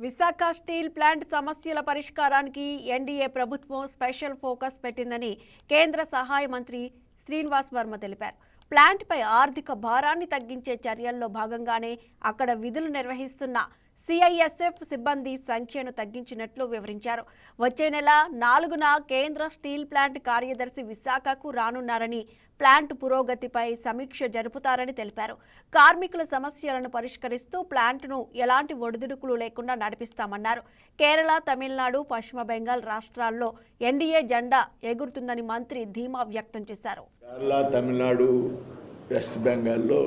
Visakha steel plant సమస్యల పరిష్కారానికి NDA ప్రభుత్వం స్పెషల్ ఫోకస్ పెట్టిందని కేంద్ర సహాయ మంత్రి శ్రీనివాస్ వర్మ తెలిపారు. ప్లాంట్పై ఆర్థిక భారాన్ని తగ్గించే చర్యల్లో భాగంగానే అక్కడ విధులు నిర్వహిస్తున్న సిఐఎస్ఎఫ్ సిబ్బంది సంఖ్యను తగ్గించినట్లు వివరించారు. వచ్చే నెల 4న కేంద్ర స్టీల్ ప్లాంట్ కార్యదర్శి విశాఖకు రానున్నారని, ప్లాంట్ పురోగతిపై సమీక్ష జరుపుతారని తెలిపారు. కార్మికుల సమస్యలను పరిష్కరిస్తూ ప్లాంట్ను ఎలాంటి ఒడిదుడుకులు లేకుండా నడిపిస్తామన్నారు. కేరళ, తమిళనాడు, పశ్చిమ బెంగాల్ రాష్ట్రాల్లో ఎన్డీఏ జెండా ఎగురుతుందని మంత్రి ధీమా వ్యక్తం చేశారు. కేరళ, తమిళనాడు, వెస్ట్ బెంగాల్లో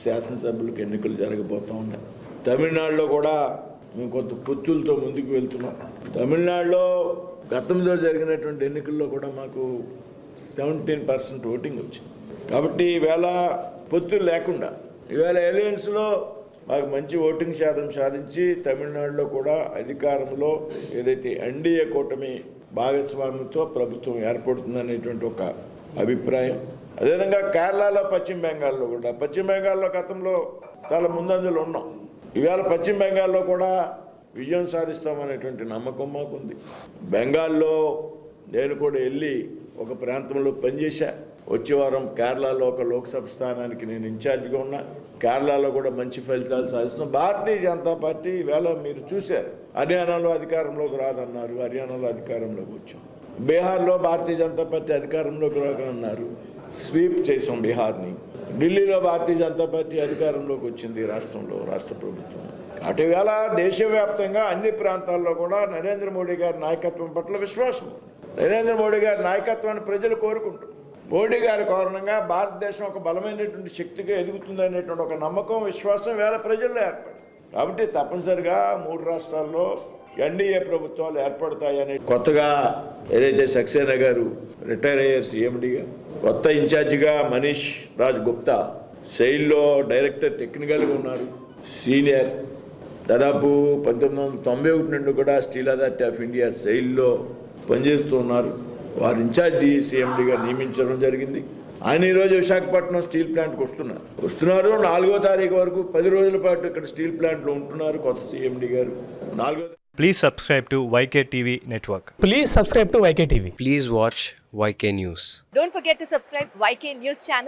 శాసనసభ్యులకు ఎన్నికలు జరగబోతూ ఉన్నాయి. తమిళనాడులో కూడా మేము కొంత పొత్తులతో ముందుకు వెళ్తున్నాం. తమిళనాడులో గతంలో జరిగినటువంటి ఎన్నికల్లో కూడా మాకు 17% ఓటింగ్ వచ్చింది. కాబట్టి ఈవేళ పొత్తులు లేకుండా ఈవేళ అలయన్స్లో మాకు మంచి ఓటింగ్ శాతం సాధించి తమిళనాడులో కూడా అధికారంలో ఏదైతే ఎన్డీఏ కూటమి భాగస్వామ్యంతో ప్రభుత్వం ఏర్పడుతుందనేటువంటి ఒక అభిప్రాయం. అదేవిధంగా కేరళలో, పశ్చిమ బెంగాల్లో కూడా పశ్చిమ బెంగాల్లో గతంలో చాలా ముందంజలు ఉన్నాం. ఇవాళ పశ్చిమ బెంగాల్లో కూడా విజయం సాధిస్తామనేటువంటి నమ్మకం మాకుంది. బెంగాల్లో నేను కూడా వెళ్ళి ఒక ప్రాంతంలో పనిచేశా. వచ్చే వారం కేరళలో ఒక లోక్సభ స్థానానికి నేను ఇన్ఛార్జిగా ఉన్నా. కేరళలో కూడా మంచి ఫలితాలు సాధిస్తున్నాం. భారతీయ జనతా పార్టీ ఈవేళ మీరు చూశారు, హర్యానాలో అధికారంలోకి రాదన్నారు, హర్యానాలో అధికారంలోకి వచ్చాం. బీహార్లో భారతీయ జనతా పార్టీ అధికారంలోకి రాకన్నారు, స్వీప్ చేసాం బీహార్ని. ఢిల్లీలో భారతీయ జనతా పార్టీ అధికారంలోకి వచ్చింది, రాష్ట్రంలో రాష్ట్ర ప్రభుత్వం. అటువేళ దేశవ్యాప్తంగా అన్ని ప్రాంతాల్లో కూడా నరేంద్ర మోడీ గారి నాయకత్వం పట్ల విశ్వాసం. నరేంద్ర మోడీ గారి నాయకత్వాన్ని ప్రజలు కోరుకుంటారు. మోడీ గారి కారణంగా భారతదేశం ఒక బలమైనటువంటి శక్తిగా ఎదుగుతుందనేటువంటి ఒక నమ్మకం, విశ్వాసం వేళ ప్రజల్లో ఏర్పడింది. కాబట్టి తప్పనిసరిగా 3 రాష్ట్రాల్లో ఎన్డీఏ ప్రభుత్వాలు ఏర్పడతాయని కొత్తగా ఏదైతే సక్సేనా గారు రిటైర్ అయ్యారు సీఎండీగా, కొత్త ఇన్ఛార్జిగా మనీష్ రాజ్ గుప్తా, సెయిల్లో డైరెక్టర్ టెక్నికల్గా ఉన్నారు, సీనియర్. దాదాపు 1991 నుండి కూడా స్టీల్ అథారిటీ ఆఫ్ ఇండియా సెయిల్లో పనిచేస్తూ ఉన్నారు. వారు ఇన్ఛార్జి సీఎండీగా నియమించడం జరిగింది. ఆయన ఈరోజు విశాఖపట్నం స్టీల్ ప్లాంట్కి వస్తున్నారు. 4వ తారీఖు వరకు 10 రోజుల పాటు ఇక్కడ స్టీల్ ప్లాంట్లో ఉంటున్నారు కొత్త సీఎండీ గారు. 4వ Please subscribe to YK TV Network. Please subscribe to YK TV. Please watch YK News. Don't forget to subscribe YK News channel